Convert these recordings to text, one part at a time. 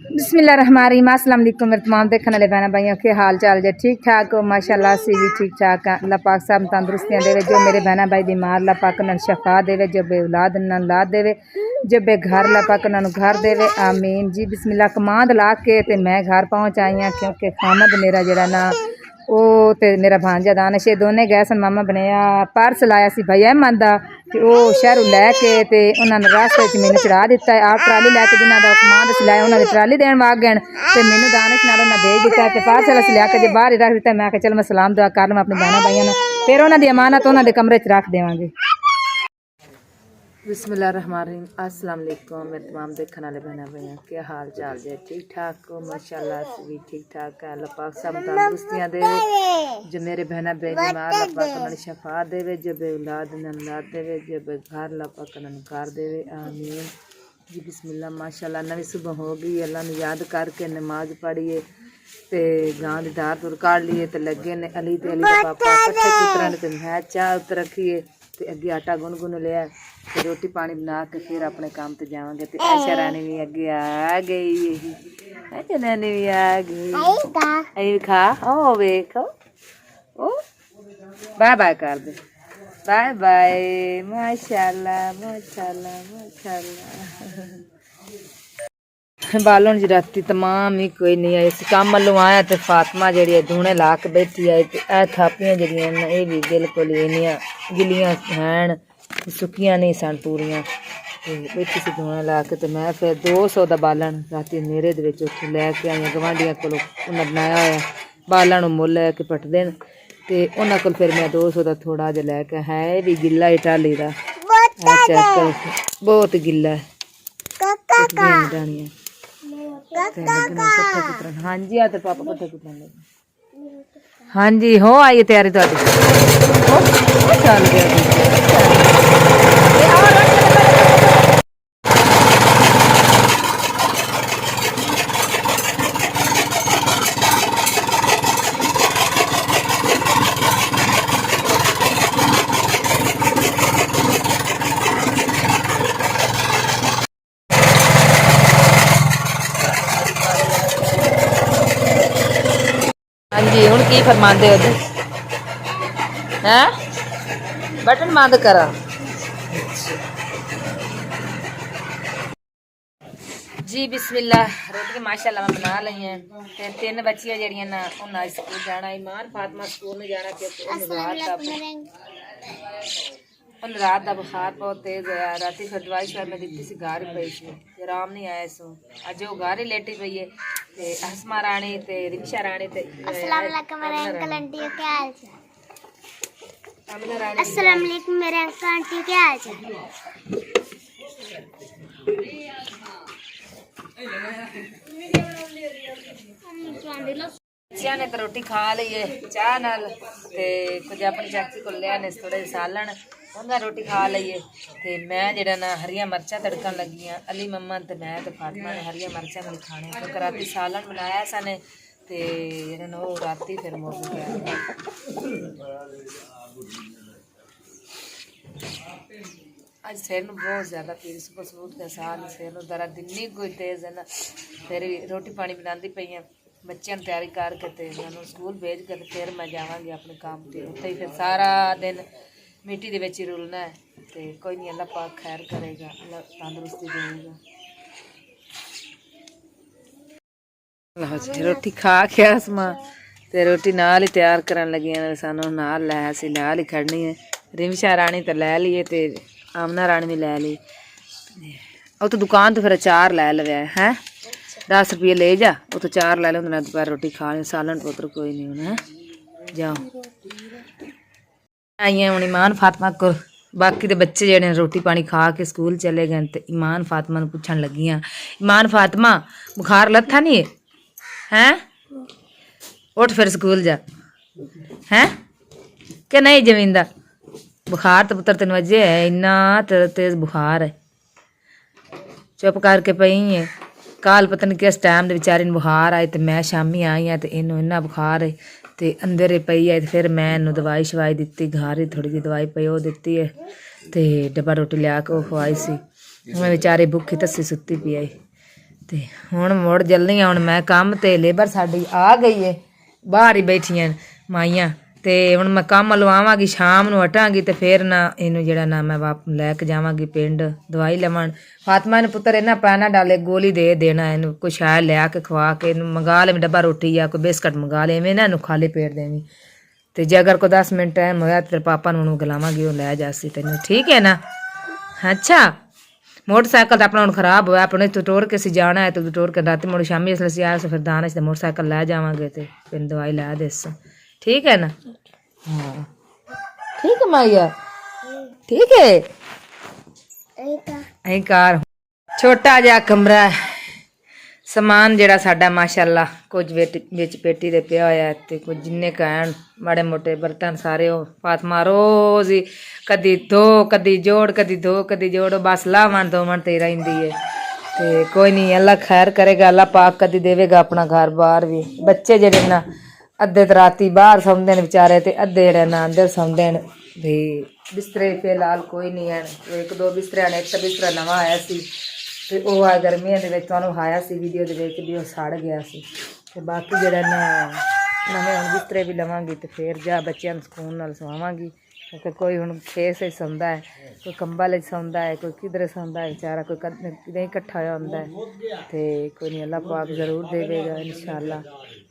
बिस्मिल्लाहिर्रहमानिर्रहीम। अस्सलाम वालेकुम मेरे तमाम देखने वाले बहन भाइयों के हाल चाल जे ठीक ठाक हो माशाल्लाह से भी ठीक ठाक है। अल्लाह पाक सब तंदुरुस्तियाँ देवे। जो मेरे बहन भाई बीमार अल्लाह पाक उन्हें शफा देवे। जो बे औलाद उन्हें औलाद देवे। जो बेघर अल्लाह पाक उन्हें घर देवे आमीन जी। बिस्मिल्लाह कमांद ला के ते मैं घर पहुँच आई हाँ क्योंकि खामद मेरा जरा ना वो तो मेरा भांजा दानिश दोने गए सन। मामा बनया पर्स लाया सी भैया अहमद का ते वो शहरों लैके ते उन्होंने रास्ते मैंने चढ़ा दिता है। आप ट्राली लैके जिन्होंने कमांद अस लाया उन्होंने ट्राली देन वाग गए तो मैंने दानिश नाल उन्हें भेज दिता है। पार्सल अस लिया के जो बाहर ही रख दिता। मैं चल मैं सलाम दुआ कर लवां अपने बहनों भाइयों ने फिर उन्होंने अमानत उन्होंने कमरे च रख देवांगे। बिस्मिल्लाहिर्रहमानिर्रहीम। अस्सलाम वालेकुम मेरे तमाम देखने वाले बहन भाइयों क्या हाल चाल है ठीक ठाक हो माशाल्लाह से भी ठीक ठाक है। अल्लाह पाक सब तंदुरुस्तियाँ देवे। जो मेरे बहन भाई बीमार अल्लाह पाक उन्हें शफा देवे। जो बे औलाद उन्हें औलाद देवे। जो बे घर अल्लाह पाक उन्हें घर देवे आमीन जी। बिस्मिल्लाह माशाल्लाह नवी सुबह हो गई। अल्लाह ने याद करके नमाज पढ़िए ते गांव की धार तुर काढ़ लिए तो लगे ने अली ते अली का पापा कट्ठे पुत्रा ने तो मैं चाह उतर रखीए तो अगे आटा गुन गुन लिया तो रोटी पानी बना के फिर अपने काम ते जावांगे। तो ऐशा रानी भी अगे आ गई। ऐशा रानी भी आ गई। आई खा ओ वेख ओ बाय बाय कर दे बाय बाय माशाल्लाह माशाल्लाह माशाल्लाह। बालन जी राती तमाम ही कोई नहीं आई काम वालों आया तो फातिमा जी धूने ला के बैठी आई तो यह थापियां जड़ियां ये भी बिल्कुल इनिया गिलियां हैं सुखियां नहीं सन पूरियां बैठी सी धूने ला के। तो मैं फिर 200 का बालन राती मेरे उत्थे लैके आई गवांढियां को उन्हें बनाया होया बालन मुल लैके पटदे न ते उन्हां कोल फिर मैं 200 का थोड़ा जिहा लैके है भी गिला ही टाली का बहुत गिला है। हाँ जी आ पापा पट्ठे कुतरन लगे। हाँ जी हो आई तैयारी तुहाडी चल गया। हाँ जी हूँ की फरमाते हो हैं बटन बंद करा जी। बिस्मिल्लाह रोटी माशाल्लाह मैं बना ली है। ते 3 बच्चियां जड़ियां ना उन्हें स्कूल जाना ईमान फातिमा स्कूल नहीं जाना क्योंकि रात का बुखार बहुत तेज होया। राती फिर दवाई शवाई मैं दी सी घर ही पई सी आराम नहीं आया सो अज वो घर ही लेटी पई है। ते हसमा रानी ते रिक्शा रानी ते अस्सलाम वालेकुम मेरे अंकल आंटी क्या हाल चाल। अमना रानी अस्सलाम वालेकुम मेरे अंकल आंटी क्या हाल चाल। बच्चियां ने तो रोटी खा ली है चाह नाल ते कुछ अपनी चाची को लिया ने थोड़े सालन उन्हें रोटी खा ली है। ते मैं जेड़ा ना हरियां मरचां तड़कन लगी हाँ अली मम्मा ते मैं ते फातिमा ने हरियां मरचां नहीं खाने क्योंकि राती सालन बनाया सने ते जेड़ा ना वो राती फिर मुक गया। अज सिर में बहुत ज़्यादा पीड़ सुबह सुबह उठ के साल सिर में दर्द इन्नी कोई तेज़ है ना। फिर रोटी पानी बनाती पई हैं बच्चों तैयारी करके ते मैं स्कूल भेज के फिर मैं जावांगी अपने काम ते उत्थे ही फिर सारा दिन मिट्टी दे विच ही रुलना है। ते कोई नहीं अल्लाह पाक खैर करेगा अल्लाह तंदुरुस्ती देगा। रोटी खा के आसमां ते रोटी नाल ही तैयार करन लगी सानू नाल लै सी नाल ही खड़नी है। रिमशा रानी तो लै ली ते आमना रानी भी लै ली वो तो दुकान तो फिर अचार लै लवे है 10 रुपये ले जा वो तो 4 लै लें दोपहर रोटी खा ली सालन पुत्र कोई नहीं हूँ जाओ आई हूँ ईमान फातिमा को। बाकी तो बच्चे जेडे रोटी पानी खा के स्कूल चले गए तो ईमान फातिमा ने पूछन लगी हाँ ईमान फातिमा बुखार लथा नहीं है उठ फिर स्कूल जा हैं कि नहीं जमींदा बुखार तो पुत्र तेन वजे है इन्ना तेज बुखार है चुप करके पई है। कल पता नहीं किस टाइम बेचारी बुखार आए तो मैं शामी आई हाँ तो इनू इन्ना बुखार है तो अंदर ही पई है। फिर मैं इनू दवाई शवाई दी घर ही थोड़ी जी दवाई पई वो दी है तो डब्बा रोटी लिया के वो खवाई सी मैं बेचारी भुखी तस्सी सुती पी आई ਤੇ ਹੁਣ ਮੁੜ ਜਲਦੀ ਹੁਣ ਮੈਂ ਕੰਮ ਤੇ ਲੇਬਰ ਸਾਡੀ ਆ ਗਈ ਏ ਬਾਹਰ ਹੀ ਬੈਠੀਆਂ ਮਾਈਆਂ ਤੇ ਹੁਣ ਮੈਂ ਕੰਮ ਲਵਾਵਾਂਗੀ ਸ਼ਾਮ ਨੂੰ ਹਟਾਂਗੀ ਤੇ ਫਿਰ ਨਾ ਇਹਨੂੰ ਜਿਹੜਾ ਨਾ ਮੈਂ ਲੈ ਕੇ ਜਾਵਾਂਗੀ ਪਿੰਡ ਦਵਾਈ ਲਵਾਣ ਫਾਤਮਾ ਨੂੰ ਪੁੱਤਰ ਇਹਨਾਂ ਪੈਣਾ ਡਾਲੇ ਗੋਲੀ ਦੇ ਦੇਣਾ ਇਹਨੂੰ ਕੋਈ ਸ਼ਾਇਦ ਲਿਆ ਕੇ ਖਵਾ ਕੇ ਇਹਨੂੰ ਮੰਗਾ ਲੈ ਡੱਬਾ ਰੋਟੀ ਜਾਂ ਕੋਈ ਬਿਸਕਟ ਮੰਗਾ ਲੈ ਐਵੇਂ ਨਾ ਇਹਨੂੰ ਖਾਲੀ ਪੇਟ ਦੇਵੀਂ ਤੇ ਜੇ ਅਗਰ ਕੋਈ 10 ਮਿੰਟ ਟਾਈਮ ਹੋਇਆ ਤੇ ਤੇਰੇ ਪਾਪਾ ਨੂੰ ਉਹਨੂੰ ਗਲਾਵਾਂਗੀ ਉਹ ਲੈ ਜਾਸੀ ਤੈਨੂੰ ਠੀਕ ਹੈ ਨਾ ਅੱਛਾ मोटरसाइकिल तो अपना हम खराब होया अपने तो टोर के जाना है तो टोर के रात मुड़ शामी इसलिए से आया फिर दाने से मोटरसाइकिल लै जावांगे तो फिर दवाई लै देस ठीक है ना हाँ ठीक है माइया ठीक है अं कार छोटा जिहा कमरा समान जिहड़ा साडा माशाअल्लाह कुछ विच पेटी दे पिया होया ते कुछ जिन्ने कहण माड़े मोटे बर्तन सारे ओ फातमा रोज ही कदी धो कदी जोड़ कदी धो कदी जोड़ बस लावन धोवन ते रहिंदी है ते कोई नहीं अल्लाह खैर करेगा अल्लाह पाक कदी देवेगा अपना घर बार भी बच्चे जेड़े ना अद्धे तो राती बाहर सौंदे ने बेचारे ते अद्धे जेड़े ना अंदर सौंदे ने भी बिस्तरे फिलहाल कोई नहीं है एक दो बिस्तरे ने एक तो बिस्तरा नवा आया सी ਤੇ ਉਹ ਆ ਗਰਮੀਆਂ ਦੇ ਵਿੱਚ ਤੁਹਾਨੂੰ ਆਇਆ ਸੀ ਵੀਡੀਓ ਦੇ ਵਿੱਚ ਵੀ ਉਹ ਸੜ ਗਿਆ ਸੀ ਤੇ ਬਾਕੀ ਜਿਹੜਾ ਨਾ ਨਵੇਂ ਹੁਣ ਬਿਸਤਰੇ ਵੀ ਲਵਾਂਗੀ ਤੇ ਫਿਰ ਜਾ ਬੱਚਿਆਂ ਨੂੰ ਸਕੂਨ ਨਾਲ ਸਵਾਵਾਂਗੀ ਕਿਉਂਕਿ ਕੋਈ ਹੁਣ ਖੇਸ ਵਿੱਚ ਸੌਂਦਾ ਹੈ ਕੋਈ ਕੰਬਲ ਵਿੱਚ ਸੌਂਦਾ ਹੈ ਕੋਈ ਕਿਧਰੇ ਸੌਂਦਾ ਹੈ ਵਿਚਾਰਾ ਕੋਈ ਕਿਤੇ ਇਕੱਠਾ ਹੋਇਆ ਹੁੰਦਾ ਹੈ ਤੇ ਕੋਈ ਨਹੀਂ ਅੱਲਾਹ ਪਾਕ ਜ਼ਰੂਰ ਦੇਵੇਗਾ ਇਨਸ਼ਾਅੱਲਾ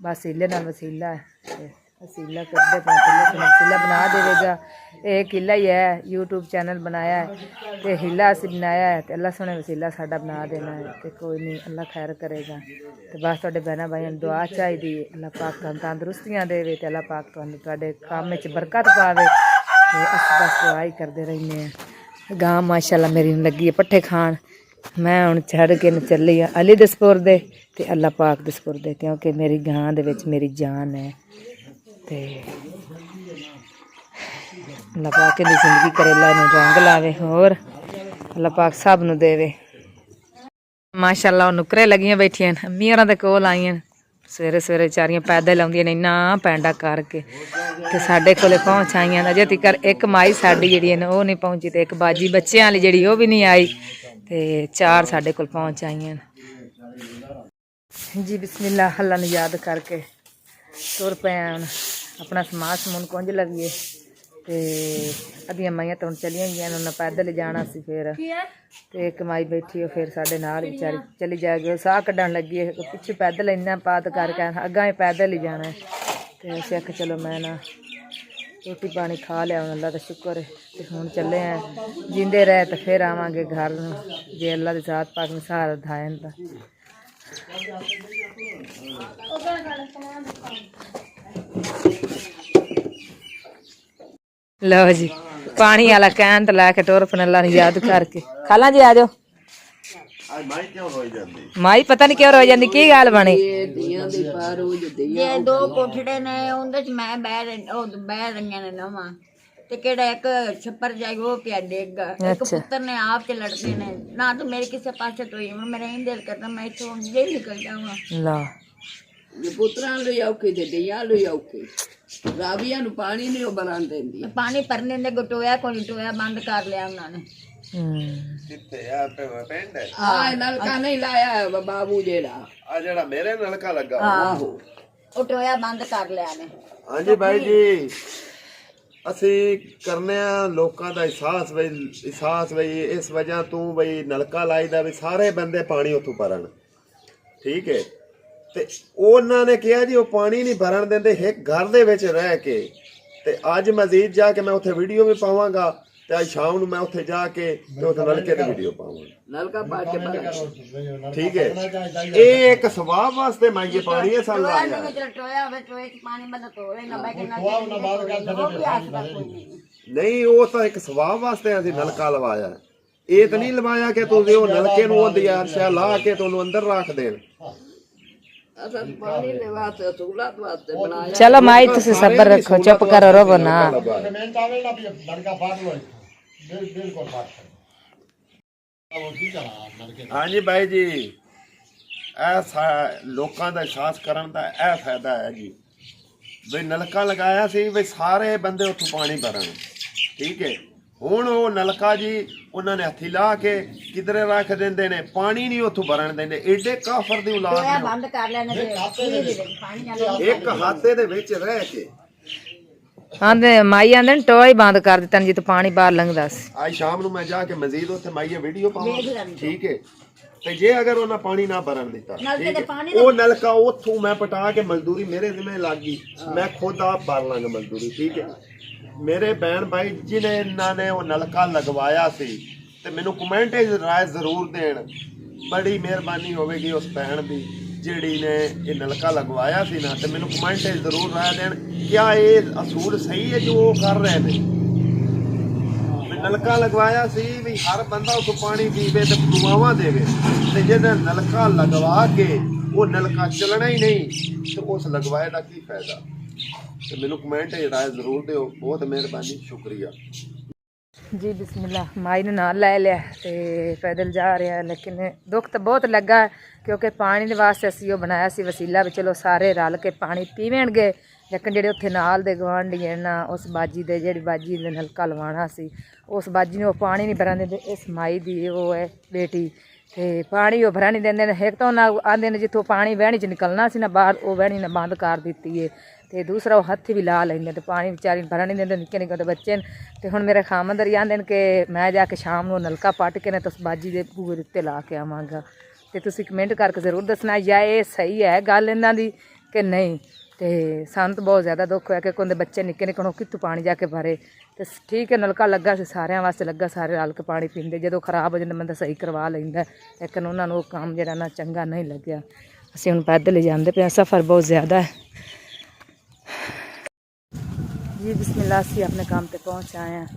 ਬਸ ਹੀਲੇ ਨਾਲ ਵਸੀਲਾ ਹੈ ਤੇ वसीला करते पे वसीला बना देगा एक हिला ही है यूट्यूब चैनल बनाया है तो हिला असी बनाया है तो अल्लाह सोने वसीला साडा बना देना है तो कोई नहीं अल्लाह खैर करेगा तो बस तुहाडे बहना भाइयों दुआ चाहिए अल्लाह पाक तुहानूं तंदुरुस्तियां देवे तो अल्लाह पाक तुहानूं तुहाडे काम में बरकत पावे तो अस बस दुआ ही करते रहने हैं गां माशाअल्लाह मेरी लगी है पट्ठे खान मैं हुण छड़ के चली हाँ अली दे सपुरदे ते अल्लाह पाक दे सपुरदे क्योंकि मेरी गां दे विच मेरी जान है ते अल्लाह पाक दी जिंदगी करे अल्लाह नूं रंग लावे और अल्लाह पाक सब नूं देवे माशाअल्लाह नुकरे लगियां बैठियां अम्मी होरां दे कोल आईयां सवेरे सवेरे बेचारियां पैदल आउंदियां ने इन्ना पैंडा करके ते साडे कोले पहुंच आईयां अजे तिकर एक माई साडी जेहड़ी है ओह नहीं पहुंची ते एक बाजी बच्चियां वाली जेहड़ी ओह भी नहीं आई ते चार साडे कोल पहुंच आईयां जी बिस्मिल्लाह अल्लाह नूं याद करके तुर पे हुण अपना समान समून कुंज लवीए ते अद्धियां माइयां तो हुण चलियां गईयां उन्हें पैदल जाना सी फिर ते एक माई बैठी हो फिर साडे नाल बेचारी चली जाएगी साह कड्ढण लगी है पिछे पैदल इन्ना पात करके अग्गां ही पैदल ही जाना है ते असीं आखेआ चलो मैं ना रोटी पानी खा लिया हुण अल्लाह दा शुक्र है ते हुण चले हैं जींदे रहे तो फिर आवांगे घर नूं जे अल्लाह दी ज़ात पाक ने सहारा दिखाया तां लो जी पानी वाला कैन तो लैके टुर पन अल्लाह ने याद करके खाला जी आ जाओ माई पता नहीं क्यों रोई जाती की गल बनी जे दो कोठड़े ने उंदे च मैं बह रही ने नवा ते केड़ा एक छप्पर जाए वो पिया डेग एक पुत्र ने आप च लड़ते ने ना तो मेरे किसी पासे तो हुण मेरा इन दिल करदा मैं इथों जे निकल जावां ला जे पुत्रां लई औखी ते दियां लई औखी राविया नु पानी नहीं बनान देंदी पानी भरने दे गटोया कोई टोया बंद कर लिया उन्होंने किथे यार पे पिंड है हां नलका नहीं लाया है बाबू जेड़ा आ जेड़ा मेरे नलका लगा आहो ओ टोया बंद कर लिया ने हां जी भाई जी ਅਸੀਂ ਕਰਨੇ ਆ ਲੋਕਾਂ ਦਾ ਅਹਿਸਾਸ ਬਈ ਇਸ ਵਜ੍ਹਾ ਤੋਂ ਬਈ ਨਲਕਾ ਲਾਈਦਾ ਵੀ ਸਾਰੇ ਬੰਦੇ ਪਾਣੀ ਉੱਥੋਂ ਭਰਨ ਠੀਕ ਹੈ ਤੇ ਉਹਨਾਂ ਨੇ ਕਿਹਾ ਜੀ ਉਹ ਪਾਣੀ ਨਹੀਂ ਭਰਨ ਦਿੰਦੇ ਇੱਕ ਘਰ ਦੇ ਵਿੱਚ ਰਹਿ ਕੇ ਤੇ ਅੱਜ ਮਜ਼ੀਦ ਜਾ ਕੇ ਮੈਂ ਉੱਥੇ ਵੀਡੀਓ ਵੀ ਪਾਵਾਂਗਾ ਤੇ ਅੱਜ ਸ਼ਾਮ ਨੂੰ ਮੈਂ ਉੱਥੇ ਜਾ ਕੇ ਤੇ ਉੱਥੇ ਨਲਕੇ ਦੀ ਵੀਡੀਓ ਪਾਵਾਂਗਾ नलका पा के बना ठीक है ਇਹ ਇੱਕ ਸਵਾਬ ਵਾਸਤੇ ਮੰਗੇ ਪਾਣੀ ਹੈ ਸਾਨੂੰ टोया ਲਾਇਆ ने जो टोया वे टोए च पानी बंद तोड़े ना बैठे ना वो प्यास का कोई नहीं ਨਹੀਂ ਉਹ ਤਾਂ ਇੱਕ ਸਵਾਬ ਵਾਸਤੇ ਅਸੀਂ ਨਲਕਾ ਲਵਾਇਆ ਇਹ ਤਾਂ ਨਹੀਂ ਲਵਾਇਆ ਕਿ ਤੁਸੀਂ ਉਹ ਨਲਕੇ ਨੂੰ ਉਹਦੀ ਅਰਸ਼ਾ ਲਾ ਕੇ ਤੁਹਾਨੂੰ ਅੰਦਰ ਰੱਖ ਦੇਣ असल पानी ले वास्ते सहूलत वास्ते बनाया चलो माई तुसी सब्र रखो चुप करो रोवो ना ਹਾਂਜੀ ਬਾਈ ਜੀ ਇਹ ਲੋਕਾਂ ਦਾ ਅਹਿਸਾਸ ਕਰਨ ਦਾ ਇਹ ਫਾਇਦਾ ਹੈ ਜੀ ਵੀ ਨਲਕਾ ਲਗਾਇਆ ਸੀ ਵੀ ਸਾਰੇ ਬੰਦੇ ਉੱਥੋਂ ਪਾਣੀ ਭਰਨ ਠੀਕ ਹੈ ਹੁਣ ਉਹ ਨਲਕਾ ਜੀ ਉਹਨਾਂ ਨੇ ਹੱਥੀ ਲਾ ਕੇ ਕਿਧਰੇ ਰੱਖ ਦਿੰਦੇ ਨੇ, ਪਾਣੀ ਨਹੀਂ ਉੱਥੋਂ ਭਰਨ ਦਿੰਦੇ। ਏਡੇ ਕਾਫਰ ਦੀ ਔਲਾਦ ਨੇ ਬੰਦ ਕਰ ਲੈਣੇ ਤੇ ਪਾਣੀ ਨਾਲ ਇੱਕ ਹਾਤੇ ਦੇ ਵਿੱਚ ਰਹਿ ਕੇ। ਆਂਦੇ ਮਾਈ ਆਂਦੇ ਨੇ ਟੋਏ ਬੰਦ ਕਰ ਦਿੱਤਾ ਜਿੱਥੇ ਪਾਣੀ ਬਾਹਰ ਲੰਘਦਾ ਸੀ। ਅੱਜ ਸ਼ਾਮ ਨੂੰ ਮੈਂ ਜਾ ਕੇ ਮਜ਼ੀਦ ਉੱਥੇ ਮਾਈਏ ਵੀਡੀਓ ਪਾਵਾਂ, ਠੀਕ ਹੈ। ਤੇ ਜੇ ਅਗਰ ਉਹਨਾਂ ਪਾਣੀ ਨਾ ਭਰਨ ਦਿੱਤਾ, ਠੀਕ ਹੈ, ਉਹ ਨਲਕਾ ਉੱਥੋਂ ਮੈਂ ਪਟਾ ਕੇ ਮਜ਼ਦੂਰੀ ਮੇਰੇ ਜ਼ਿੰਮੇ ਲੱਗ ਗਈ, ਮੈਂ ਖੁਦ ਆਪ ਭਰ ਲਾਂਗਾ ਮਜ਼ਦੂਰੀ, ਠੀਕ ਹੈ। ਮੇਰੇ ਭੈਣ ਭਾਈ ਜਿਹਨੇ ਇਹਨਾਂ ਨੇ ਉਹ ਨਲਕਾ ਲਗਵਾਇਆ ਸੀ ਤੇ ਮੈਨੂੰ ਕਮੈਂਟ 'ਚ ਰਾਏ ਜ਼ਰੂਰ ਦੇਣ, ਬੜੀ ਮਿਹਰਬਾਨੀ ਹੋਵੇਗੀ ਉਸ ਭੈਣ ਦੀ ਜਿਹੜੀ ਨੇ ਇਹ ਨਲਕਾ ਲਗਵਾਇਆ ਸੀ ਨਾ, ਤੇ ਮੈਨੂੰ ਕਮੈਂਟ 'ਚ ਜ਼ਰੂਰ ਰਾਏ ਦੇਣ ਕਿਆ ਇਹ ਅਸੂਲ ਸਹੀ ਹੈ ਜੋ ਉਹ ਕਰ ਰਹੇ ਨੇ। ਨਲਕਾ ਲਗਵਾਇਆ ਸੀ ਵੀ ਹਰ ਬੰਦਾ ਉਸ ਪਾਣੀ ਪੀਵੇ ਤੇ ਦੁਆਵਾਂ ਦੇਵੇ, ਤੇ ਜਿਹਦਾ ਨਲਕਾ ਲਗਵਾ ਕੇ ਉਹ ਨਲਕਾ ਚੱਲਣਾ ਹੀ ਨਹੀਂ ਤੇ ਉਸ ਲਗਵਾਏ ਦਾ ਕੀ ਫਾਇਦਾ। ਤੇ ਮੈਨੂੰ ਕਮੈਂਟ 'ਚ ਰਾਏ ਜ਼ਰੂਰ ਦਿਓ, ਬਹੁਤ ਮਿਹਰਬਾਨੀ, ਸ਼ੁਕਰੀਆ जी बिस्मिल्लाह। माई ने नाल लै लिया ते पैदल जा रहा, लेकिन दुख तो बहुत लगा क्योंकि पानी के वास्ते असी वो बनाया सी वसीला भी, चलो सारे रल के पानी पीवणगे। लेकिन जेडे उत्थे नाल दे गवांढी है ना, उस बाजी दे जेड़ी बाजी ने नलका लवाना सी, उस बाजी ने वो पानी नहीं भरन दिंदे। इस माई दी वो है बेटी ते पानी वो भरन नहीं दिंदे। एक तो ना आंदे ने जिथों पानी वहणी च निकलना सी ना बाहर, वो वहणी ने बंद कर दित्ती है। ते दूसरा वो हत्थ भी ला लेंगे ते पानी बेचारी भरन नहीं देंदे, निक्के निक्के बच्चे न। ते हुण मेरे खामंदर आंदे कि मैं जाके शाम को नलका पट के ना तुस बाजी दे बूहे उत्ते ला के आवांगा। ते तुसीं कमेंट करके जरूर दसना या ये सही है गल इन्हां दी कि नहीं। ते सानूं तो बहुत ज़्यादा दुख होया कि उन्हें बच्चे निक्के निक्के कित्थों पानी जाके भरे। ते ठीक है नलका लग्गा सी सारिਆਂ वास्ते लग्गा, सारे रल के पानी पींदे। जदों खराब हो जांदा बंदा सही करवा लैंदा, लेकिन उन्हां नूं काम जिहड़ा ना चंगा नहीं लग्या। असीं हुण पैदल ही जांदे पे, सफ़र बहुत ज़्यादा है जी। बिस्मिल्लाह। असीं अपने काम ते पहुँच आए हैं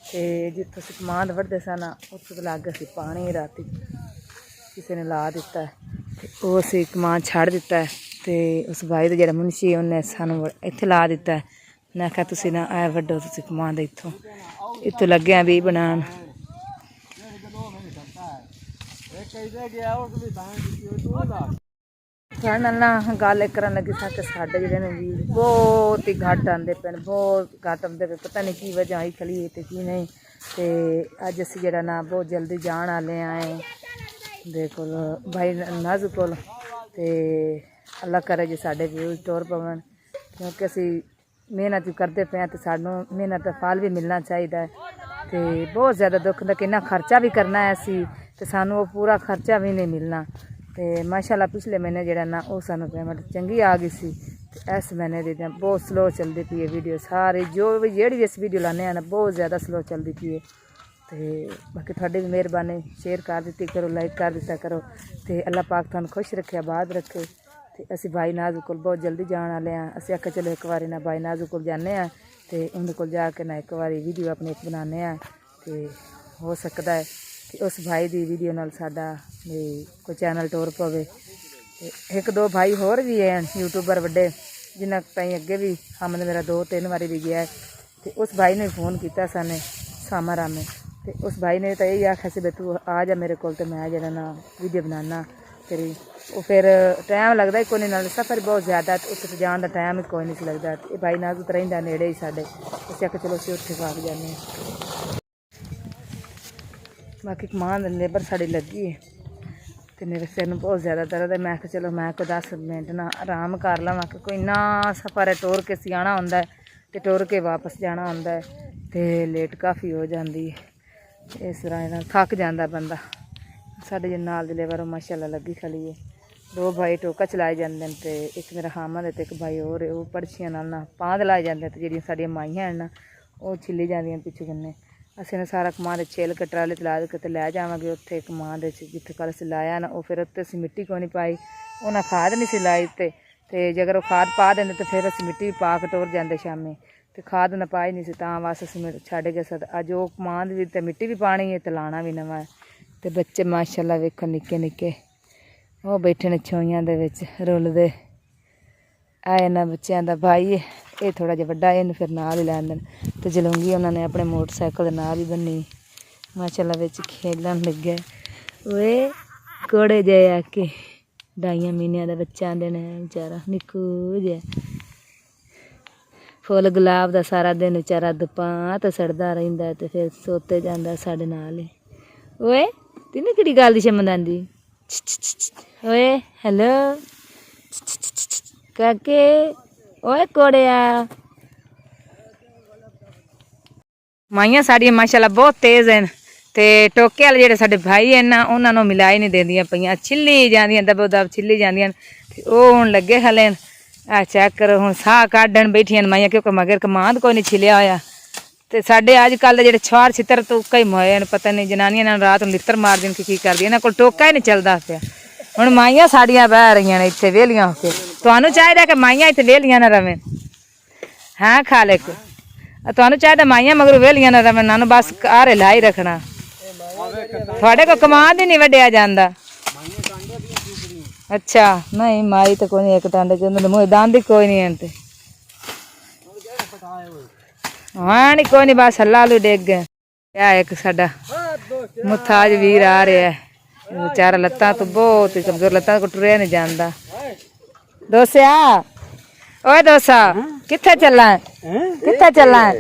ते जित्थों असीं कमांद वढ़दे सन उत्थों तो लग असीं पानी राती किसी ने ला दिता है ते ओह असीं कमांद छड़ दिता है। ते उस भाई दा जेह्ड़ा मुंशी है उन्हें सानूं इत्थे ला दिता है। मैं आख्या तुसीं ना ऐ वड्डो तुसीं कमांद इत्थों लगे हैं भी बनान। ਤੁਹਾਡੇ ਨਾਲ ਨਾ ਗੱਲ ਕਰਨ ਲੱਗੀ ਸਾਂ ਕਿ ਸਾਡੇ ਜਿਹੜੇ ਨੇ ਵੀ ਬਹੁਤ ਹੀ ਘੱਟ ਆਉਂਦੇ ਪਏ, ਬਹੁਤ ਘੱਟ ਆਉਂਦੇ ਪਏ। ਪਤਾ ਨਹੀਂ ਕੀ ਵਜ੍ਹਾ ਆਈ ਖਲੀ ਤੇ ਕੀ ਨਹੀਂ। ਤੇ ਅੱਜ ਅਸੀਂ ਜਿਹੜਾ ਨਾ ਬਹੁਤ ਜਲਦੀ ਜਾਣ ਵਾਲੇ ਆਏ ਦੇ ਕੋਲ ਭਾਈ ਨਾਜ਼ੂ ਕੋਲ। ਤੇ ਅੱਲਾ ਕਰੇ ਜੇ ਸਾਡੇ ਵਿਊਜ਼ ਟੋਰ ਪਵਣ, ਕਿਉਂਕਿ ਅਸੀਂ ਮਿਹਨਤ ਕਰਦੇ ਪਏ ਹਾਂ ਤੇ ਸਾਨੂੰ ਮਿਹਨਤ ਦਾ ਫਲ ਵੀ ਮਿਲਣਾ ਚਾਹੀਦਾ ਹੈ। ਤੇ ਬਹੁਤ ਜ਼ਿਆਦਾ ਦੁੱਖ ਦਾ ਕਿੰਨਾ ਖਰਚਾ ਵੀ ਕਰਨਾ ਹੈ ਅਸੀਂ, ਤੇ ਸਾਨੂੰ ਉਹ ਪੂਰਾ ਖਰਚਾ ਵੀ ਨਹੀਂ ਮਿਲਣਾ। ਤੇ ਮਾਸ਼ਾਅੱਲਾ ਪਿਛਲੇ ਮਹੀਨੇ ਜਿਹੜਾ ਨਾ ਉਹ ਸਾਨੂੰ ਪੇਮੈਂਟ ਚੰਗੀ ਆ ਗਈ ਸੀ। ਤੇ ਇਸ ਮਹੀਨੇ ਦੀ ਤਾਂ ਬਹੁਤ ਸਲੋ ਚੱਲਦੀ ਪਈ ਹੈ ਵੀਡੀਓ ਸਾਰੀ, ਜੋ ਵੀ ਜਿਹੜੀ ਵੀ ਇਸ ਵੀਡੀਓ ਲਾਉਂਦੇ ਹਾਂ ਨਾ ਬਹੁਤ ਜ਼ਿਆਦਾ ਸਲੋ ਚੱਲਦੀ ਪਈ ਹੈ। ਤੇ ਬਾਕੀ ਤੁਹਾਡੀ ਵੀ ਮਿਹਰਬਾਨੀ, ਸ਼ੇਅਰ ਕਰ ਦਿੱਤੀ ਕਰੋ, ਲਾਈਕ ਕਰ ਦਿੱਤਾ ਕਰੋ। ਤੇ ਅੱਲਾ ਪਾਕ ਤੁਹਾਨੂੰ ਖੁਸ਼ ਰੱਖੇ, ਆਬਾਦ ਰੱਖੇ। ਤੇ ਅਸੀਂ ਭਾਈ ਨਾਜ਼ੂ ਕੋਲ ਬਹੁਤ ਜਲਦੀ ਜਾਣ ਵਾਲੇ ਹਾਂ। ਅਸੀਂ ਆਖਿਆ ਚਲੋ ਇੱਕ ਵਾਰੀ ਨਾ ਭਾਈ ਨਾਜ਼ੂ ਕੋਲ ਜਾਂਦੇ ਹਾਂ ਤੇ ਉਹਦੇ ਕੋਲ ਜਾ ਕੇ ਨਾ ਇੱਕ ਵਾਰੀ ਵੀਡੀਓ ਆਪਣੀ ਇੱਕ ਬਣਾਉਂਦੇ ਹਾਂ। ਤੇ ਹੋ ਸਕਦਾ ਹੈ ਕਿ ਉਸ ਭਾਈ ਦੀ ਵੀਡੀਓ ਨਾਲ ਸਾਡਾ ਵੀ ਕੋਈ ਚੈਨਲ ਟੋਰ ਪਵੇ। ਤੇ ਇੱਕ ਦੋ ਭਾਈ ਹੋਰ ਵੀ ਹੈ ਯੂਟਿਊਬਰ ਵੱਡੇ, ਜਿਨ੍ਹਾਂ ਤਾਈਂ ਅੱਗੇ ਵੀ ਹਮਨ ਮੇਰਾ 2-3 ਵਾਰੀ ਵੀ ਗਿਆ। ਤੇ ਉਸ ਭਾਈ ਨੇ ਫੋਨ ਕੀਤਾ ਸਾਨੇ ਸਾਮਾ ਰਾਮੇ, ਤੇ ਉਸ ਭਾਈ ਨੇ ਤਾਂ ਇਹ ਆਖਿਆ ਸੀ ਵੀ ਤੂੰ ਆ ਜਾ ਮੇਰੇ ਕੋਲ ਤੇ ਮੈਂ ਜਿਹੜਾ ਨਾ ਵੀਡੀਓ ਬਣਾਉਣਾ ਤੇਰੀ। ਉਹ ਫਿਰ ਟਾਈਮ ਲੱਗਦਾ ਹੀ ਕੋਈ ਨਹੀਂ, ਨਾਲ ਸਫ਼ਰ ਬਹੁਤ ਜ਼ਿਆਦਾ ਤੇ ਉੱਥੇ ਜਾਣ ਦਾ ਟਾਈਮ ਹੀ ਕੋਈ ਨਹੀਂ ਸੀ ਲੱਗਦਾ। ਇਹ ਭਾਈ ਨਾਜ਼ੂ ਤਾਂ ਰਹਿੰਦਾ ਨੇੜੇ ਹੀ ਸਾਡੇ, ਅਸੀਂ ਆਖਿਆ ਚਲੋ ਅਸੀਂ ਉੱਥੇ ਭਾਗ ਜਾਂਦੇ ਹਾਂ। ਬਾਕੀ ਕਮਾਂਡ ਲੇਬਰ ਸਾਡੀ ਲੱਗੀ ਹੈ ਤੇ ਮੇਰੇ ਸਿਰ ਨੂੰ ਬਹੁਤ ਜ਼ਿਆਦਾ ਦਰਦ ਹੈ। ਮੈਂ ਕਿਹਾ ਚਲੋ ਮੈਂ ਕੋਈ 10 ਮਿੰਟ ਨਾ ਆਰਾਮ ਕਰ ਲਵਾਂ ਕਿ ਕੋਈ ਇੰਨਾ ਸਫ਼ਰ ਹੈ, ਟੁਰ ਕੇ ਅਸੀਂ ਆਉਣਾ ਹੁੰਦਾ ਹੈ ਤੇ ਟੁਰ ਕੇ ਵਾਪਸ ਜਾਣਾ ਹੁੰਦਾ ਹੈ ਤੇ ਲੇਟ ਕਾਫੀ ਹੋ ਜਾਂਦੀ ਹੈ। ਇਸ ਤਰ੍ਹਾਂ ਨਾਲ ਥੱਕ ਜਾਂਦਾ ਬੰਦਾ। ਸਾਡੇ ਜੇ ਨਾਲ ਦੀ ਲੇਬਰ ਮਾਸ਼ਾਅੱਲਾ ਲੱਗੀ ਖਲੀ ਹੈ। 2 ਭਾਈ ਟੋਕਾ ਚਲਾਏ ਜਾਂਦੇ ਨੇ ਤੇ ਇੱਕ ਮੇਰਾ ਹਾਮਦ ਤੇ ਇੱਕ ਭਾਈ ਹੋਰ ਉਹ ਪੜਛੀਆਂ ਨਾਲ ਨਾ ਪਾਂਦ ਲਾਏ ਜਾਂਦੇ ਤੇ ਜਿਹੜੀਆਂ ਸਾਡੀਆਂ ਮਾਈਆਂ ਹਨ ਨਾ ਉਹ ਛਿੱਲੀ ਜਾਂਦੀਆਂ ਪਿੱਛੇ ਕੰਨੇ। ਅਸੀਂ ਨਾ ਸਾਰਾ ਕਮਾਂਦ ਛਿੱਲ ਕੇ ਟਰਾਲੇ 'ਤੇ ਲਾ ਕੇ ਤੇ ਲੈ ਜਾਵਾਂਗੇ ਉੱਥੇ ਕਮਾਂਦ 'ਚ ਜਿੱਥੇ ਕੱਲ੍ਹ ਅਸੀਂ ਲਾਇਆ ਨਾ। ਉਹ ਫਿਰ ਉੱਤੇ ਅਸੀਂ ਮਿੱਟੀ ਕਿਉਂ ਨਹੀਂ ਪਾਈ, ਉਹਨਾਂ ਖਾਦ ਨਹੀਂ ਸੀ ਲਾਈ ਉੱਤੇ। ਤੇ ਜੇ ਅਗਰ ਉਹ ਖਾਦ ਪਾ ਦਿੰਦੇ ਤਾਂ ਫਿਰ ਅਸੀਂ ਮਿੱਟੀ ਪਾ ਕੇ ਟੁਰ ਜਾਂਦੇ ਸ਼ਾਮੀ, ਤੇ ਖਾਦ ਨਾ ਪਾਈ ਨਹੀਂ ਸੀ ਤਾਂ ਬਸ ਅਸੀਂ ਛੱਡ ਗਏ ਸਦ। ਅੱਜ ਉਹ ਕਮਾਂਦ ਵੀ ਤੇ ਮਿੱਟੀ ਵੀ ਪਾਣੀ ਹੈ ਤੇ ਲਾਣਾ ਵੀ ਨਵਾਂ ਹੈ। ਤੇ ਬੱਚੇ ਮਾਸ਼ਾਅੱਲਾ ਵੇਖੋ ਨਿੱਕੇ ਨਿੱਕੇ ਉਹ ਬੈਠੇ ਨੇ ਛੋਈਆਂ ਦੇ ਵਿੱਚ ਰੁਲਦੇ। ਆ ਇਹਨਾਂ ਬੱਚਿਆਂ ਦਾ ਭਾਈ ਹੈ, ਇਹ ਥੋੜ੍ਹਾ ਜਿਹਾ ਵੱਡਾ, ਇਹਨੂੰ ਫਿਰ ਨਾਲ ਹੀ ਲੈ ਆਉਂਦੇ ਨੇ। ਤੇ ਜਲੂੰਗੀ ਉਹਨਾਂ ਨੇ ਆਪਣੇ ਮੋਟਰਸਾਈਕਲ ਦੇ ਨਾਲ ਹੀ ਬੰਨੀ ਮਾਸ਼ਾਅੱਲਾ ਵਿੱਚ ਖੇਡਣ ਲੱਗੇ। ਓਏ ਕੋੜੇ ਜਿਹੇ ਆ ਕੇ 2 ਮਹੀਨਿਆਂ ਦਾ ਬੱਚਾ ਆਂਦੇ ਨੇ ਵਿਚਾਰਾ ਨਿੱਕੂ ਜਿਹਾ। ਫੁੱਲ ਗੁਲਾਬ ਦਾ ਸਾਰਾ ਦਿਨ ਵਿਚਾਰਾ ਦੁਪਾਂ ਤੇ ਸੜਦਾ ਰਹਿੰਦਾ ਤੇ ਫਿਰ ਸੋਤੇ ਜਾਂਦਾ ਸਾਡੇ ਨਾਲ ਹੀ। ਓਏ ਤੈਨੂੰ ਕਿਹੜੀ ਗੱਲ ਦੀ ਸ਼ਮਨ ਆਂਦੀ? ਓਏ ਹੈਲੋ ਕਾਕੇ, ਓਏ ਕੋੜਿਆ। ਮਾਈਆਂ ਸਾਡੀਆਂ ਮਾਸ਼ਾਅੱਲਾ ਬਹੁਤ ਤੇਜ਼ ਹਨ ਤੇ ਟੋਕੇ ਵਾਲੇ ਜਿਹੜੇ ਸਾਡੇ ਭਾਈ ਹਨ ਨਾ ਉਹਨਾਂ ਨੂੰ ਮਿਲਾਈ ਨਹੀਂ ਦਿੰਦੀਆਂ ਪਈਆਂ, ਛਿੱਲੀ ਜਾਂਦੀਆਂ ਦਬੋ ਦਬ ਛਿੱਲੀ ਜਾਂਦੀਆਂ ਤੇ ਉਹ ਹੁਣ ਲੱਗੇ ਹਲੇ ਆ ਚੈੱਕ ਕਰੋ ਹੁਣ ਸਾਹ ਕੱਢਣ ਬੈਠੀਆਂ ਮਾਈਆਂ ਕਿਉਂਕਿ ਮਗਰ ਕਮਾਂਦ ਕੋਈ ਨਹੀਂ ਛਿਲਿਆ ਹੋਇਆ। ਤੇ ਸਾਡੇ ਅੱਜ ਕੱਲ੍ਹ ਦੇ ਜਿਹੜੇ ਛਾਰ ਛਿੱਤਰ ਟੋਕਾ ਹੀ ਮੋਏ ਨੇ, ਪਤਾ ਨਹੀਂ ਜਨਾਨੀਆਂ ਨਾਲ ਰਾਤ ਨੂੰ ਲਿੱਤਰ ਮਾਰਦੀਆਂ ਕਿ ਕੀ ਕਰਦੀਆਂ, ਇਹਨਾਂ ਕੋਲ ਟੋਕਾ ਹੀ ਨਹੀਂ ਚੱਲਦਾ ਪਿਆ। ਹੁਣ ਮਾਈਆਂ ਸਾਡੀਆਂ ਬਹਿ ਰਹੀਆਂ ਨੇ ਇੱਥੇ ਵਿਹਲੀਆਂ ਹੋ ਕੇ। ਤੁਹਾਨੂੰ ਚਾਹੀਦਾ ਕਿ ਮਾਈਆਂ ਇੱਥੇ ਵਿਹਲੀਆਂ ਨਾ ਰਵੇਂ। ਹਾਂ ਖਾਲਿਕ, ਤੁਹਾਨੂੰ ਚਾਹੀਦਾ ਮਾਈਆਂ ਮਗਰ ਵਿਹਲੀਆਂ ਨਾ ਰਵੇਂ, ਨਾ ਬਸ ਆਰੇ ਲਾਈ ਰੱਖਣਾ। ਤੁਹਾਡੇ ਕੋਲ ਕਮਾਂਦ ਹੀ ਨਹੀਂ ਵੱਢਿਆ ਜਾਂਦਾ। ਅੱਛਾ ਨਹੀਂ ਮਾਈ ਤਾਂ ਕੋਈ ਨਹੀਂ, ਇੱਕ ਟਾਂਡੇ ਚ ਉਹਨਾਂ ਦੇ ਮੂੰਹ ਦੰਦ ਹੀ ਕੋਈ ਨਹੀਂ ਹਨ ਤੇ ਹਾਂ ਨਹੀਂ ਕੋਈ ਨਹੀਂ, ਬਸ ਹੱਲਾ ਲੂ ਡਿੱਗ ਗਏ। ਆ ਇੱਕ ਸਾਡਾ ਮੁਥਾਜ ਵੀਰ ਆ ਰਿਹਾ ਹੈ, ਵਿਚਾਰਾ ਲੱਤਾਂ ਤੋਂ ਬਹੁਤ ਕਮਜ਼ੋਰ, ਲੱਤਾਂ ਕੋ ਟੁਰਿਆ ਨਹੀਂ ਜਾਂਦਾ। ਦੋਸਿਆ ਓਏ ਦੋਸਾ ਕਿੱਥੇ ਚੱਲਾਂ, ਕਿੱਥੇ ਚੱਲਾਂ?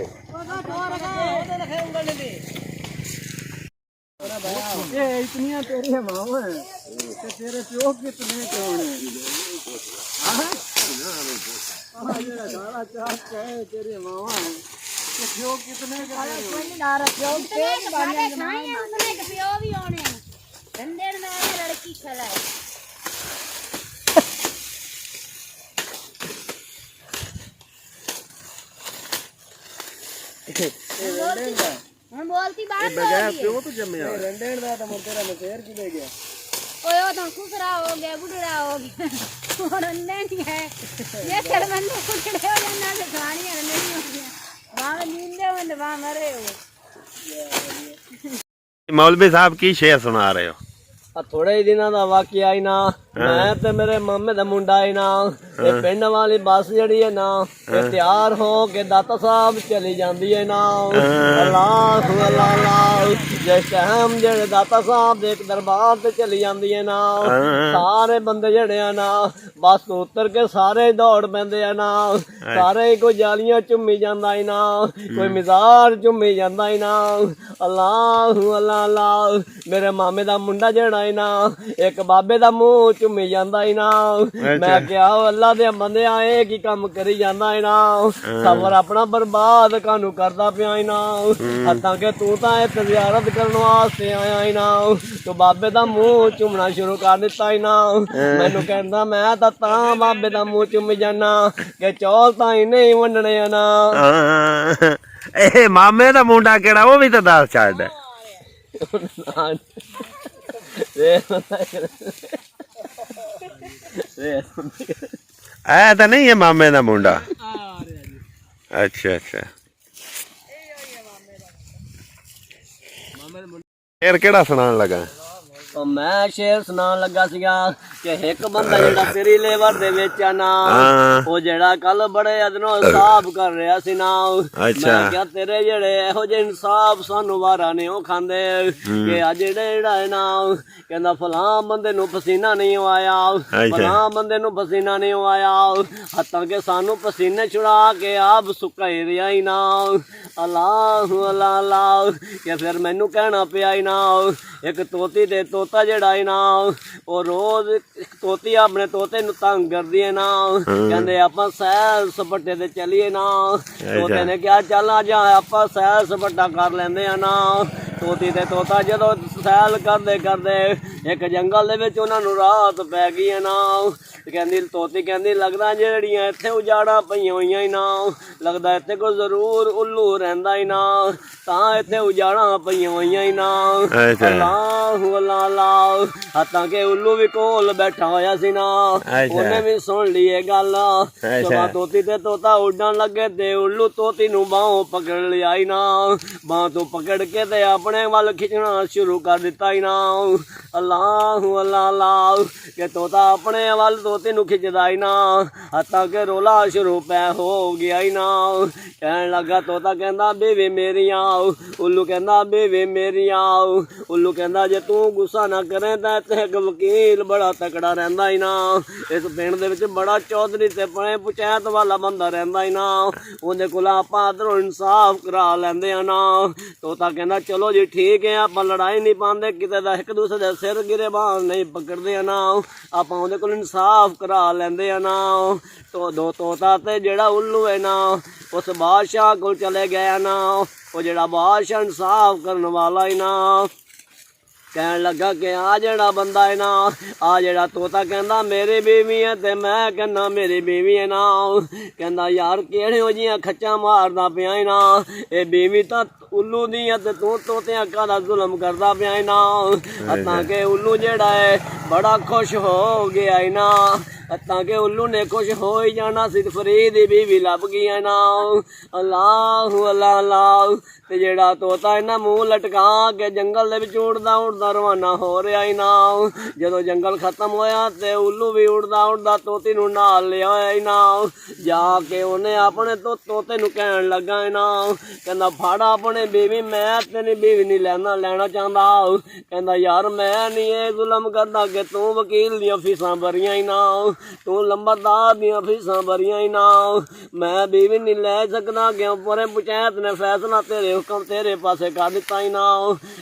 बोलती बात बगैर प्यो तो जम्मिया ओए वो तो खुसरा हो गया बुढ़ा हो गया और अन्ने नहीं है ये शर्मंदे कुछड़े हो जाना से खानी अन्ने नहीं हो गया वहां नींदे में वहां मरे हो। मौलवी साहब की शेर सुना रहे हो? ਥੋੜੇ ਹੀ ਦਿਨਾਂ ਦਾ ਵਾਕਿਆ ਹੀ ਨਾ, ਮੈਂ ਤੇ ਮੇਰੇ ਮਾਮੇ ਦਾ ਮੁੰਡਾ ਹੀ ਨਾ, ਇਹ ਪਿੰਡ ਵਾਲੀ ਬੱਸ ਜਿਹੜੀ ਹੈ ਨਾ ਇਹ ਤਿਆਰ ਹੋ ਕੇ ਦਾਤਾ ਸਾਹਿਬ ਚਲੀ ਜਾਂਦੀ ਹੈ ਨਾ। ਅੱਲਾਹ ਅੱਲਾਹ ਜਿਸ ਟਾਈਮ ਜਿਹੜੇ ਦਾਤਾ ਸਾਹਿਬ ਦੇ ਇੱਕ ਦਰਬਾਰ ਤੇ ਚਲੀ ਜਾਂਦੀ ਹੈ ਨਾ, ਸਾਰੇ ਬੰਦੇ ਜਿਹੜੇ ਆ ਨਾ ਬੱਸ ਤੋਂ ਉਤਰ ਕੇ ਸਾਰੇ ਦੌੜ ਪੈਂਦੇ ਆ ਨਾ, ਸਾਰੇ ਕੋਈ ਜਾਲੀਆਂ ਝੁੰਮੀ ਜਾਂਦਾ ਹੀ ਨਾ, ਕੋਈ ਮਿਜ਼ਾਰ ਝੁੰਮੀ ਜਾਂਦਾ ਹੀ ਨਾ। ਅੱਲਾਹ ਅੱਲਾਹ ਅੱਲਾਹ ਮੇਰੇ ਮਾਮੇ ਦਾ ਮੁੰਡਾ ਜਿਹੜਾ ਨਾ ਇੱਕ ਬਾਬੇ ਦਾ ਮੂੰਹ ਝੁੰਮੀ ਜਾਂਦਾ ਹੀ ਨਾ। ਮੈਂ ਕਿਹਾ ਅੱਲਾ ਦੇ ਬੰਦਿਆਂ ਇਹ ਕੀ ਕੰਮ ਕਰੀ ਜਾਂਦਾ ਹੈ ਨਾ, ਸਬਰ ਆਪਣਾ ਬਰਬਾਦ ਕਾਨੂੰ ਕਰਦਾ ਪਿਆ ਹੀ ਨਾ। ਹੱਤਾਂ ਕਿ ਤੂੰ ਤਾਂ ਇਹ ਜ਼ਿਆਰਤ ਕਰਨ ਵਾਸਤੇ ਆਇਆ ਹੀ ਨਾ, ਤੂੰ ਬਾਬੇ ਦਾ ਮੂੰਹ ਝੁੰਮਣਾ ਸ਼ੁਰੂ ਕਰ ਦਿੱਤਾ ਹੀ ਨਾ। ਮੈਨੂੰ ਕਹਿੰਦਾ ਮੈਂ ਤਾਂ ਬਾਬੇ ਦਾ ਮੂੰਹ ਝੁੰਮੀ ਜਾਣਾ ਕਿ ਚੌਲ ਤਾਂ ਹੀ ਨਹੀਂ ਵੰਡਣੇ ਆ ਨਾ। ਇਹ ਮਾਮੇ ਦਾ ਮੁੰਡਾ ਕਿਹੜਾ, ਉਹ ਵੀ ਤਾਂ ਦੱਸ ਛੱਡ। ਆਇਆ ਤਾਂ ਨਹੀਂ ਹੈ ਮਾਮੇ ਦਾ ਮੁੰਡਾ? ਅੱਛਾ ਅੱਛਾ, ਫੇਰ ਕਿਹੜਾ ਸੁਣਾਉਣ ਲੱਗਾ? ਮੈਂ ਸ਼ੇਰ ਸੁਣਾਉਣ ਲੱਗਾ ਸੀਗਾ ਕਿ ਇੱਕ ਬੰਦਾ ਜਿਹੜਾ ਤੇਰੀ ਲੇਵਰ ਦੇ ਵਿੱਚ ਆ ਨਾ, ਉਹ ਜਿਹੜਾ ਕੱਲ ਬੜੇ ਅਦਨੋਂ ਹਿਸਾਬ ਕਰ ਰਿਹਾ ਸੀ ਨਾ। ਮੈਂ ਕਿਹਾ ਤੇਰੇ ਜਿਹੜੇ ਇਹੋ ਜਿਹੇ ਇਨਸਾਫ ਸਾਨੂੰ ਵਾਰਾ ਨੇ ਉਹ ਖਾਂਦੇ ਕਿ ਅੱਜ ਜਿਹੜਾ ਹੈ ਨਾ ਕਹਿੰਦਾ ਫਲਾਂ ਬੰਦੇ ਨੂੰ ਪਸੀਨਾ ਨਹੀਂ ਆਇਆ, ਫਲਾਂ ਬੰਦੇ ਨੂੰ ਪਸੀਨਾ ਨਹੀਂ ਆਇਆ, ਹੱਤਾਂ ਕਿ ਸਾਨੂੰ ਪਸੀਨੇ ਛੁੜਾ ਕੇ ਆਪ ਸੁੱਕਾ ਹੀ ਰਿਹਾ ਹੀ ਨਾ। ਅੱਲਾਹ ਅੱਲਾਹ ਅੱਲਾਹ ਕਿ ਫਿਰ ਮੈਨੂੰ ਕਹਿਣਾ ਪਿਆ ਹੀ ਨਾ, ਇੱਕ ਤੋਤੀ ਦੇ ਤੋਤਾ ਜਿਹੜਾ ਹੈ ਨਾ ਉਹ ਰੋਜ਼ ਤੋਤੀ ਆਪਣੇ ਤੋਤੇ ਨੂੰ ਤੰਗ ਕਰਦੀ ਹੈ ਨਾ, ਕਹਿੰਦੇ ਆਪਾਂ ਸੈਰ ਸਪੱਟੇ ਤੇ ਚੱਲੀਏ ਨਾ। ਤੋਤੇ ਨੇ ਕਿਹਾ ਚੱਲ ਆ ਜਾ ਆਪਾਂ ਸੈਰ ਸਪੱਟਾ ਕਰ ਲੈਂਦੇ ਆ ਨਾ। ਤੋਤੀ ਤੇ ਤੋਤਾ ਜਦੋਂ ਸੈਰ ਕਰਦੇ ਕਰਦੇ ਇੱਕ ਜੰਗਲ ਦੇ ਵਿੱਚ ਉਹਨਾਂ ਨੂੰ ਰਾਤ ਪੈ ਗਈ ਹੈ ਨਾ। ਕਹਿੰਦੀ ਤੋਤੀ ਕਹਿੰਦੀ ਲੱਗਦਾ ਜਿਹੜੀਆਂ ਇੱਥੇ ਉਜਾੜਾਂ ਪਈਆਂ ਹੋਈਆਂ ਹੀ ਨਾ, ਲੱਗਦਾ ਇੱਥੇ ਕੋਈ ਜ਼ਰੂਰ ਉੱਲੂ ਰਹਿੰਦਾ ਹੀ ਨਾ, ਤਾਂ ਇੱਥੇ ਉਜਾੜਾਂ ਪਈਆਂ ਹੋਈਆਂ ਹੀ ਨਾ। ਅੱਲਾਹ ਅੱਲਾਹ ਅੱਲਾਹ ਹੱਤਾਂ ਕਿ ਉੱਲੂ ਵੀ ਕੋਲ ਬੈਠਾ ਹੋਇਆ ਸੀ ਨਾ, ਉਹਨੇ ਵੀ ਸੁਣ ਲਈ ਇਹ ਗੱਲ। ਸਵਾ ਤੋਤੀ ਤੇ ਤੋਤਾ ਉੱਡਣ ਲੱਗੇ ਤੇ ਉੱਲੂ ਤੋਤੀ ਨੂੰ ਬਾਹੋਂ ਪਕੜ ਲਿਆਈ ਨਾ, ਬਾਹ ਤੋਂ ਪਕੜ ਕੇ ਤੇ ਆਪਣੇ अपने वाल खिंचना शुरू कर दिता ही ना। अल्लाह अल्लाह अल्लाह के तोता अपने वाल तोते नु खिंचदा ही ना, हत्ता के रोला शुरू पै हो गया ही ना। कहन लगा तोता कहंदा बेवे मेरिया, उल्लू कहंदा बेवे मेरिया। उल्लू कहंदा जे तू गुस्सा ना करे तां इत्थे इक वकील बड़ा तकड़ा रहिंदा ही ना। इस पिंड दे विच बड़ा चौधरी ते अपने पंचायत वाला बंदा रहिंदा ही ना, उहदे कोल आपां अदरों इंसाफ करा लैंदे आ ना। तोता कहंदा चलो जी ठीक है, आपां लड़ाई नहीं पांदे, किते दा इक दूसरे दे सिर गिरेबान नहीं पकड़दे आ ना, आपां उहदे कोल इंसाफ करा लैंदे आ ना। तो दो तोता ते जेड़ा उल्लू है ना उस बादशाह कोल चले गया ना। वो जेड़ा बादशाह इंसाफ करने वाला ही ना कहन लगा कि आ जेड़ा बंदा है ना, आ जेड़ा तोता कहंदा मेरी बीवी है ते मैं कहना मेरी बीवी है ना। कहंदा यार केड़े हो जियां खच्चा मारदा पिया है ना, ए बीवी तां उल्लू दी है ते तू तोते कादा जुल्म करदा पिया है ना। तां के उल्लू जेड़ा है बड़ा खुश हो गया है ना, तां के उल्लू ने खुश हो ही जाना सी, फरीद दी बीवी लभ गई है ना। अल्लाह अल्लाह अल्लाह ते जेड़ा तोता है ना मुंह लटका के जंगल दे विच उड़दा उड़दा रवाना हो रहा ही ना। जदों जंगल खत्म होया ते उल्लू भी उड़दा उड़दा तोती नूं नाल ले आया ही ना। जाके उन्हें अपने तोते नूं कहन लगा है ना, कहंदा फड़ अपने बीवी, मैं तेरी बीवी नहीं लेना चाहता। कहंदा यार मैं नहीं ये जुल्म करदा कि तू वकील दियां फीसां भरियां ही ना, तू लंबरदार दियां फीसां भरियां ही ना, मैं बीवी नहीं ले सकदा क्यों पूरे पंचायत ने फैसला तेरे हुक्म तेरे पासे कर दिता ही ना।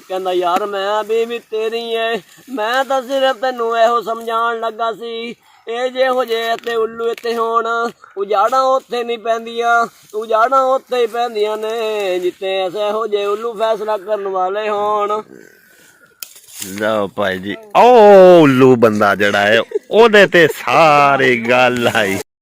कहंदा यार मैं बीवी तेरी है, मैं तो सिर्फ तेनू एहो समझाण लगा सी ਇਹ ਜਿਹੋ ਜਿਹੇ ਤੇ ਉੱਲੂ ਇੱਥੇ ਹੋਣ, ਉਜਾੜਾਂ ਉੱਥੇ ਨਹੀਂ ਪੈਂਦੀਆਂ, ਉਜਾੜਾਂ ਉੱਥੇ ਹੀ ਪੈਂਦੀਆਂ ਨੇ ਜਿੱਥੇ ਇਹੋ ਜਿਹੇ ਉੱਲੂ ਫੈਸਲਾ ਕਰਨ ਵਾਲੇ ਹੋਣ। ਲਓ ਭਾਈ ਜੀ, ਉਹ ਉੱਲੂ ਬੰਦਾ ਜਿਹੜਾ ਹੈ ਉਹਦੇ ਤੇ ਸਾਰੀ ਗੱਲ ਆਈ।